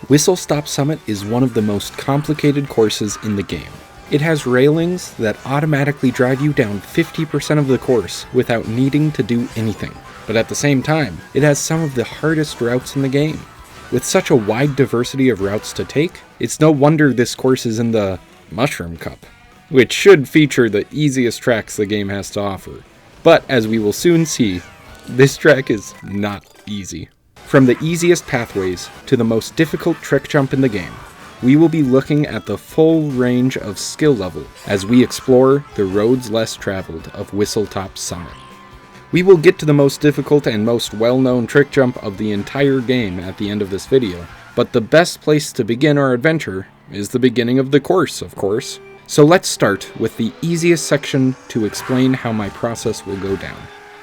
Whistlestop Summit is one of the most complicated courses in the game. It has railings that automatically drive you down 50% of the course without needing to do anything. But at the same time, it has some of the hardest routes in the game. With such a wide diversity of routes to take, it's no wonder this course is in the Mushroom Cup, which should feature the easiest tracks the game has to offer. But as we will soon see, this track is not easy. From the easiest pathways to the most difficult trick jump in the game, we will be looking at the full range of skill level as we explore the roads less traveled of Whistlestop Summit. We will get to the most difficult and most well-known trick jump of the entire game at the end of this video, but the best place to begin our adventure is the beginning of the course, of course. So let's start with the easiest section to explain how my process will go down.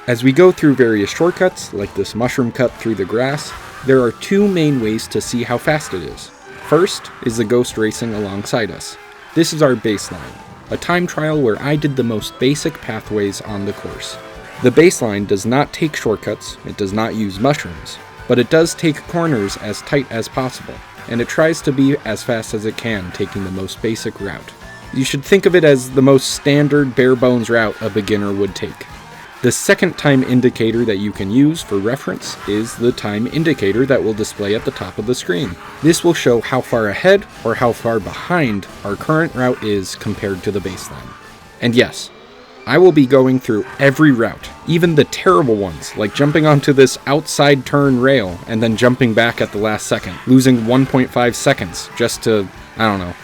As we go through various shortcuts, like this mushroom cut through the grass, there are two main ways to see how fast it is. First is the ghost racing alongside us. This is our baseline, a time trial where I did the most basic pathways on the course. The baseline does not take shortcuts, it does not use mushrooms, but it does take corners as tight as possible, and it tries to be as fast as it can, taking the most basic route. You should think of it as the most standard bare-bones route a beginner would take. The second time indicator that you can use for reference is the time indicator that will display at the top of the screen. This will show how far ahead or how far behind our current route is compared to the baseline. And yes, I will be going through every route, even the terrible ones, like jumping onto this outside turn rail and then jumping back at the last second, losing 1.5 seconds just to,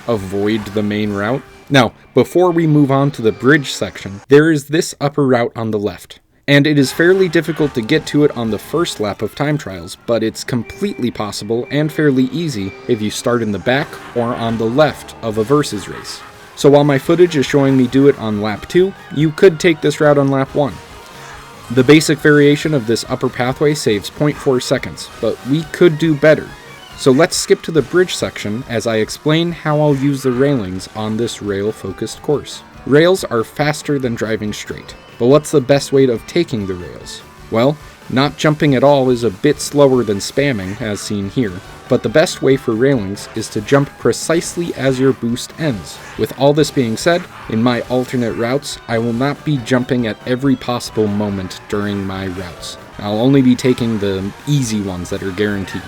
avoid the main route. Now, before we move on to the bridge section, there is this upper route on the left, and it is fairly difficult to get to it on the first lap of time trials, but it's completely possible and fairly easy if you start in the back or on the left of a versus race. So while my footage is showing me do it on lap 2, you could take this route on lap 1. The basic variation of this upper pathway saves 0.4 seconds, but we could do better. So let's skip to the bridge section as I explain how I'll use the railings on this rail-focused course. Rails are faster than driving straight, but what's the best way of taking the rails? Well, not jumping at all is a bit slower than spamming, as seen here, but the best way for railings is to jump precisely as your boost ends. With all this being said, in my alternate routes, I will not be jumping at every possible moment during my routes. I'll only be taking the easy ones that are guaranteed.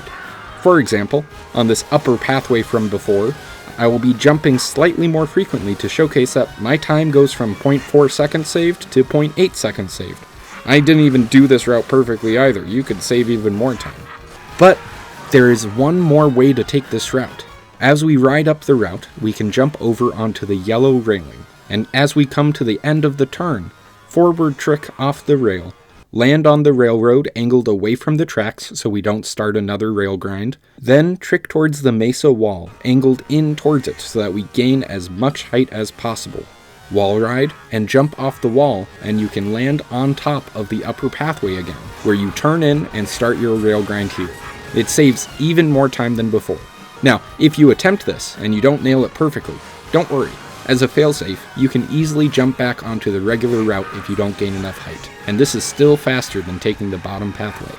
For example, on this upper pathway from before, I will be jumping slightly more frequently to showcase that my time goes from 0.4 seconds saved to 0.8 seconds saved. I didn't even do this route perfectly either, you could save even more time. But there is one more way to take this route. As we ride up the route, we can jump over onto the yellow railing, and as we come to the end of the turn, forward trick off the rail, land on the railroad angled away from the tracks so we don't start another rail grind, then trick towards the Mesa wall, angled in towards it so that we gain as much height as possible. Wall ride, and jump off the wall, and you can land on top of the upper pathway again, where you turn in and start your rail grind here. It saves even more time than before. Now, if you attempt this and you don't nail it perfectly, don't worry. As a failsafe, you can easily jump back onto the regular route if you don't gain enough height, and this is still faster than taking the bottom pathway.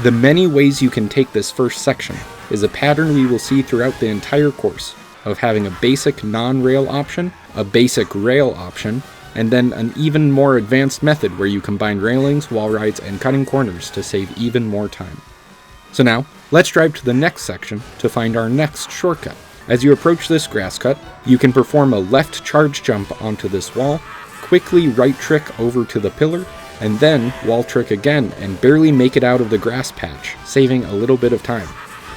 The many ways you can take this first section is a pattern we will see throughout the entire course, of having a basic non-rail option, a basic rail option, and then an even more advanced method where you combine railings, wall rides, and cutting corners to save even more time. So now, let's drive to the next section to find our next shortcut. As you approach this grass cut, you can perform a left charge jump onto this wall, quickly right trick over to the pillar, and then wall trick again and barely make it out of the grass patch, saving a little bit of time.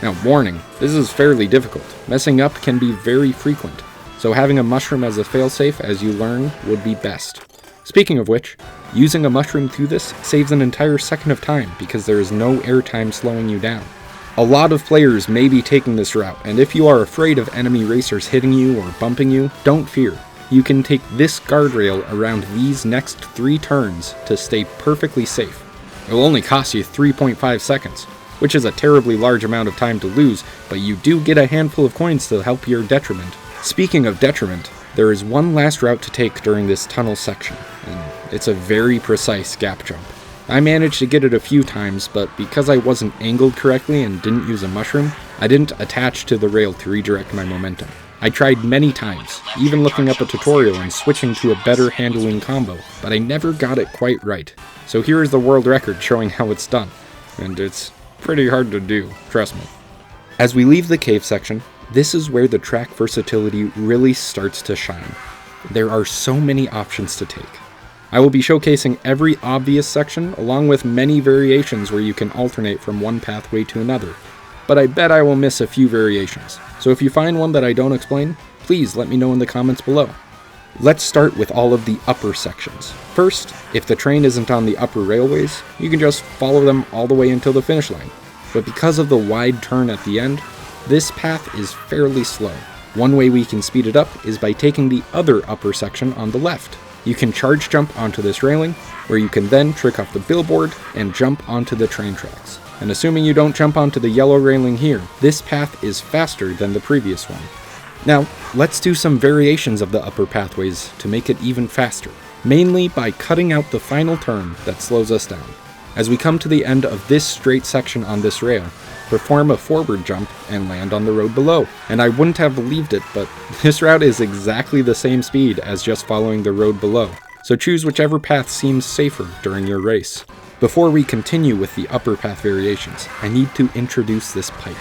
Now warning, this is fairly difficult. Messing up can be very frequent, so having a mushroom as a failsafe as you learn would be best. Speaking of which, using a mushroom through this saves an entire second of time because there is no airtime slowing you down. A lot of players may be taking this route, and if you are afraid of enemy racers hitting you or bumping you, don't fear. You can take this guardrail around these next 3 turns to stay perfectly safe. It will only cost you 3.5 seconds, which is a terribly large amount of time to lose, but you do get a handful of coins to help your detriment. Speaking of detriment, there is one last route to take during this tunnel section, and it's a very precise gap jump. I managed to get it a few times, but because I wasn't angled correctly and didn't use a mushroom, I didn't attach to the rail to redirect my momentum. I tried many times, even looking up a tutorial and switching to a better handling combo, but I never got it quite right. So here is the world record showing how it's done. And it's pretty hard to do, trust me. As we leave the cave section, this is where the track versatility really starts to shine. There are so many options to take. I will be showcasing every obvious section, along with many variations where you can alternate from one pathway to another. But I bet I will miss a few variations. So if you find one that I don't explain, please let me know in the comments below. Let's start with all of the upper sections. First, if the train isn't on the upper railways, you can just follow them all the way until the finish line. But because of the wide turn at the end, this path is fairly slow. One way we can speed it up is by taking the other upper section on the left. You can charge jump onto this railing, where you can then trick off the billboard and jump onto the train tracks. And assuming you don't jump onto the yellow railing here, this path is faster than the previous one. Now, let's do some variations of the upper pathways to make it even faster, mainly by cutting out the final turn that slows us down. As we come to the end of this straight section on this rail, perform a forward jump and land on the road below. And I wouldn't have believed it, but this route is exactly the same speed as just following the road below. So choose whichever path seems safer during your race. Before we continue with the upper path variations, I need to introduce this pipe.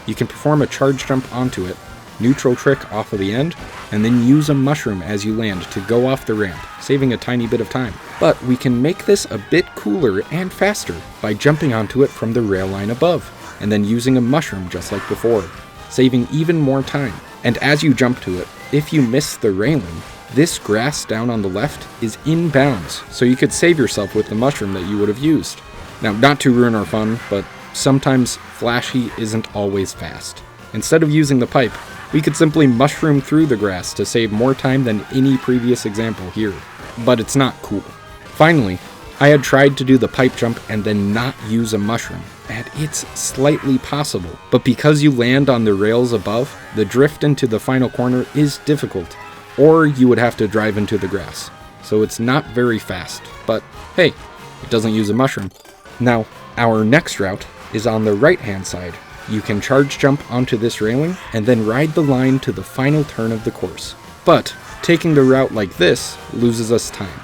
You can perform a charge jump onto it, neutral trick off of the end, and then use a mushroom as you land to go off the ramp, saving a tiny bit of time. But we can make this a bit cooler and faster by jumping onto it from the rail line above, and then using a mushroom just like before, saving even more time. And as you jump to it, if you miss the railing, this grass down on the left is in bounds, so you could save yourself with the mushroom that you would have used. Now, not to ruin our fun, but sometimes flashy isn't always fast. Instead of using the pipe, we could simply mushroom through the grass to save more time than any previous example here. But it's not cool. Finally, I had tried to do the pipe jump and then not use a mushroom, and it's slightly possible. But because you land on the rails above, the drift into the final corner is difficult, or you would have to drive into the grass. So it's not very fast, but hey, it doesn't use a mushroom. Now, our next route is on the right-hand side. You can charge jump onto this railing and then ride the line to the final turn of the course. But taking the route like this loses us time.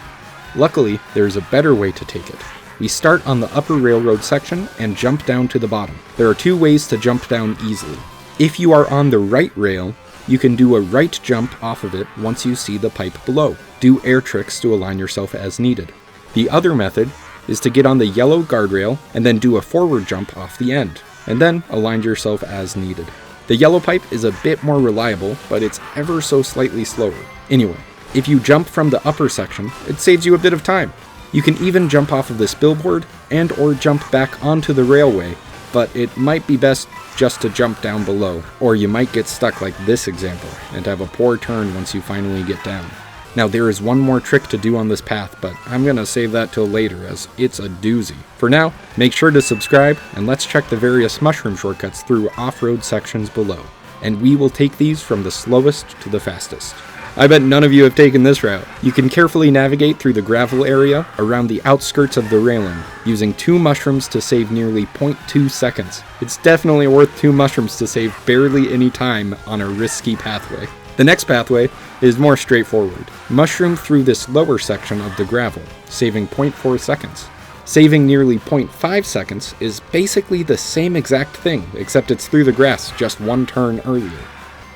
Luckily, there's a better way to take it. We start on the upper railroad section and jump down to the bottom. There are two ways to jump down easily. If you are on the right rail, you can do a right jump off of it once you see the pipe below. Do air tricks to align yourself as needed. The other method is to get on the yellow guardrail and then do a forward jump off the end, and then align yourself as needed. The yellow pipe is a bit more reliable, but it's ever so slightly slower. Anyway, if you jump from the upper section, it saves you a bit of time. You can even jump off of this billboard and or jump back onto the railway, but it might be best just to jump down below, or you might get stuck like this example and have a poor turn once you finally get down. Now there is one more trick to do on this path, but I'm gonna save that till later as it's a doozy. For now, make sure to subscribe and let's check the various mushroom shortcuts through off-road sections below. And we will take these from the slowest to the fastest. I bet none of you have taken this route. You can carefully navigate through the gravel area around the outskirts of the railing, using 2 mushrooms to save nearly 0.2 seconds. It's definitely worth 2 mushrooms to save barely any time on a risky pathway. The next pathway is more straightforward. Mushroom through this lower section of the gravel, saving 0.4 seconds. Saving nearly 0.5 seconds is basically the same exact thing, except it's through the grass just 1 turn earlier.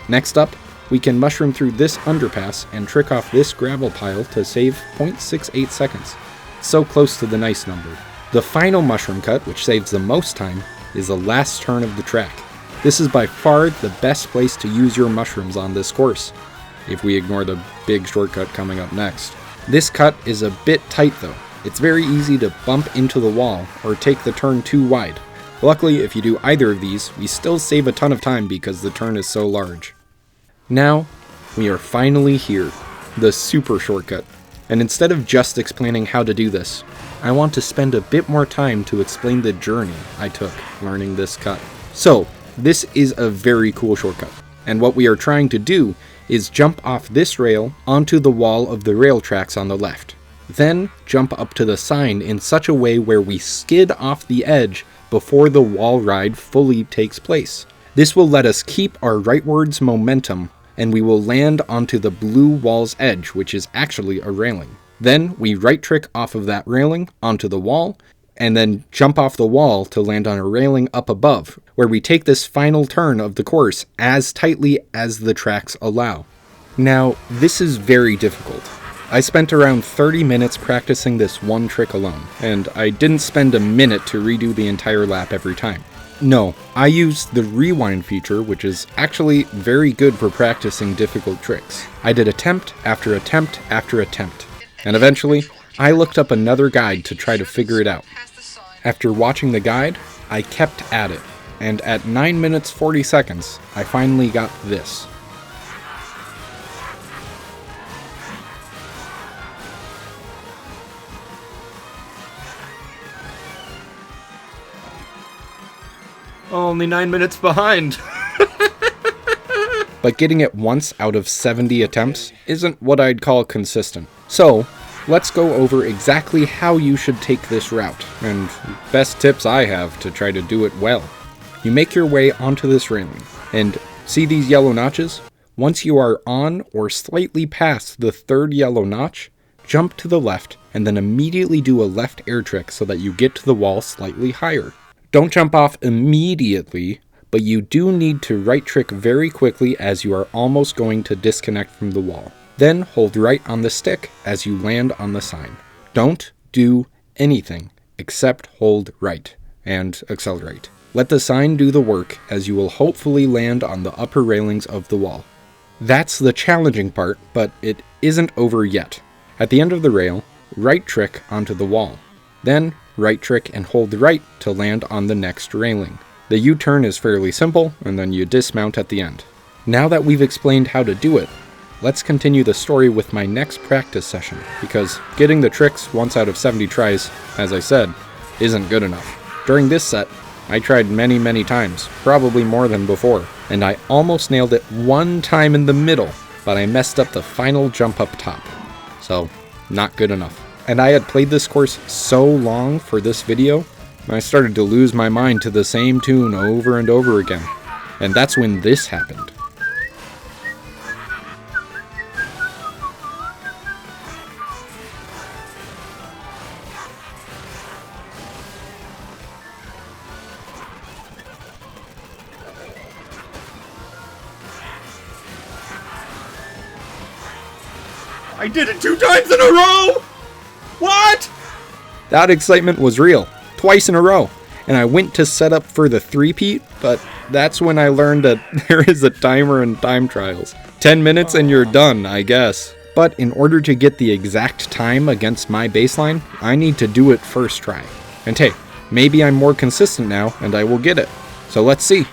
Next up, we can mushroom through this underpass and trick off this gravel pile to save 0.68 seconds. So close to the nice number. The final mushroom cut, which saves the most time, is the last turn of the track. This is by far the best place to use your mushrooms on this course, if we ignore the big shortcut coming up next. This cut is a bit tight though. It's very easy to bump into the wall or take the turn too wide. Luckily, if you do either of these, we still save a ton of time because the turn is so large. Now, we are finally here, the super shortcut. And instead of just explaining how to do this, I want to spend a bit more time to explain the journey I took learning this cut. So, this is a very cool shortcut, and what we are trying to do is jump off this rail onto the wall of the rail tracks on the left. Then jump up to the sign in such a way where we skid off the edge before the wall ride fully takes place. This will let us keep our rightwards momentum, and we will land onto the blue wall's edge, which is actually a railing. Then we right trick off of that railing onto the wall, and then jump off the wall to land on a railing up above, where we take this final turn of the course as tightly as the tracks allow. Now, this is very difficult. I spent around 30 minutes practicing this one trick alone, and I didn't spend a minute to redo the entire lap every time. No, I used the rewind feature, which is actually very good for practicing difficult tricks. I did attempt after attempt after attempt, and eventually, I looked up another guide to try to figure it out. After watching the guide, I kept at it, and at 9 minutes 40 seconds, I finally got this. Only 9 minutes behind. But getting it once out of 70 attempts isn't what I'd call consistent. So, let's go over exactly how you should take this route, and best tips I have to try to do it well. You make your way onto this railing, and see these yellow notches? Once you are on or slightly past the third yellow notch, jump to the left, and then immediately do a left air trick so that you get to the wall slightly higher. Don't jump off immediately, but you do need to right trick very quickly as you are almost going to disconnect from the wall. Then hold right on the stick as you land on the sign. Don't do anything except hold right and accelerate. Let the sign do the work as you will hopefully land on the upper railings of the wall. That's the challenging part, but it isn't over yet. At the end of the rail, right trick onto the wall. Then right trick and hold right to land on the next railing. The U-turn is fairly simple, and then you dismount at the end. Now that we've explained how to do it, let's continue the story with my next practice session, because getting the tricks once out of 70 tries, as I said, isn't good enough. During this set, I tried many times, probably more than before, and I almost nailed it one time in the middle, but I messed up the final jump up top. So, not good enough. And I had played this course so long for this video, I started to lose my mind to the same tune over and over again. And that's when this happened. I did it 2 times in a row! What? That excitement was real, twice in a row, and I went to set up for the three-peat, but that's when I learned that there is a timer in time trials. 10 minutes and you're done, I guess. But in order to get the exact time against my baseline, I need to do it first try. And hey, maybe I'm more consistent now and I will get it. So let's see.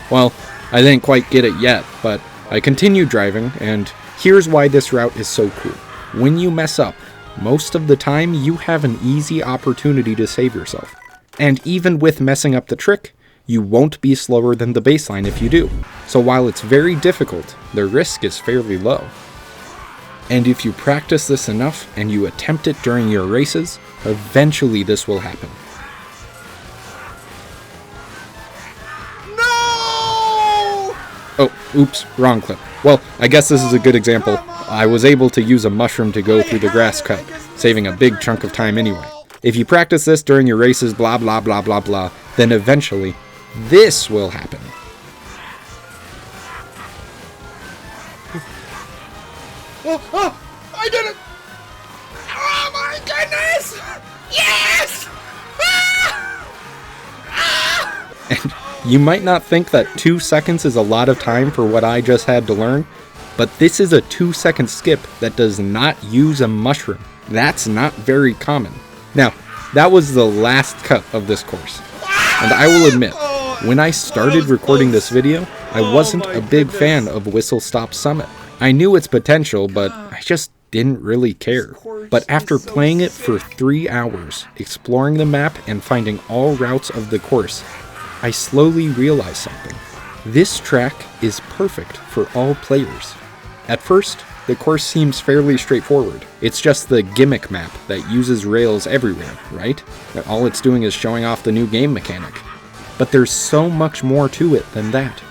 Well, I didn't quite get it yet, but I continued driving, and here's why this route is so cool. When you mess up, most of the time you have an easy opportunity to save yourself. And even with messing up the trick, you won't be slower than the baseline if you do. So while it's very difficult, the risk is fairly low. And if you practice this enough and you attempt it during your races, eventually this will happen. Oh, oops, wrong clip. Well, I guess this is a good example. I was able to use a mushroom to go through the grass cut, saving a big chunk of time anyway. If you practice this during your races, blah blah blah blah blah, then eventually, this will happen. Oh, I did it! Oh my goodness! Yes! And you might not think that 2 seconds is a lot of time for what I just had to learn, but this is a 2-second skip that does not use a mushroom. That's not very common. Now, that was the last cut of this course. And I will admit, when I started recording this video, I wasn't a big fan of Whistlestop Summit. I knew its potential, but I just didn't really care. But after playing it for 3 hours, exploring the map and finding all routes of the course, I slowly realized something. This track is perfect for all players. At first, the course seems fairly straightforward. It's just the gimmick map that uses rails everywhere, right? All it's doing is showing off the new game mechanic. But there's so much more to it than that.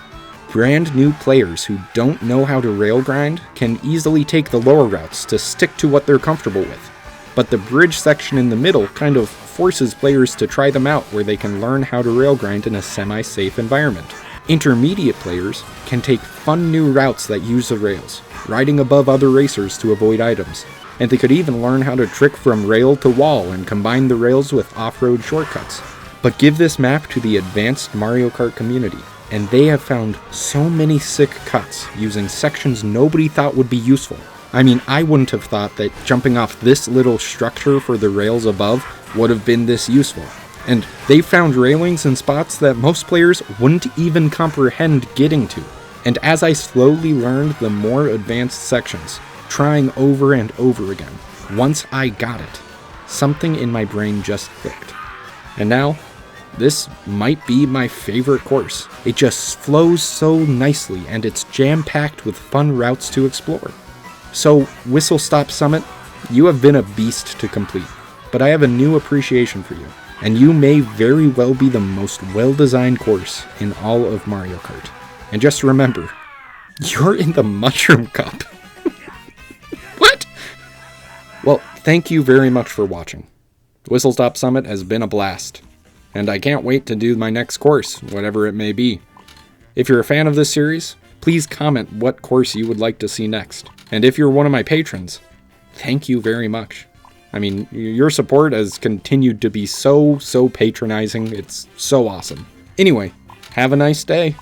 Brand new players who don't know how to rail grind can easily take the lower routes to stick to what they're comfortable with. But the bridge section in the middle kind of forces players to try them out where they can learn how to rail grind in a semi-safe environment. Intermediate players can take fun new routes that use the rails, riding above other racers to avoid items, and they could even learn how to trick from rail to wall and combine the rails with off-road shortcuts. But give this map to the advanced Mario Kart community, and they have found so many sick cuts using sections nobody thought would be useful. I mean, I wouldn't have thought that jumping off this little structure for the rails above would have been this useful. And they found railings in spots that most players wouldn't even comprehend getting to. And as I slowly learned the more advanced sections, trying over and over again, once I got it, something in my brain just clicked. And now, this might be my favorite course. It just flows so nicely and it's jam-packed with fun routes to explore. So, Whistlestop Summit, you have been a beast to complete, but I have a new appreciation for you. And you may very well be the most well-designed course in all of Mario Kart. And just remember, you're in the Mushroom Cup. What? Well, thank you very much for watching. Whistlestop Summit has been a blast, and I can't wait to do my next course, whatever it may be. If you're a fan of this series, please comment what course you would like to see next. And if you're one of my patrons, thank you very much. I mean, your support has continued to be so patronizing. It's so awesome. Anyway, have a nice day.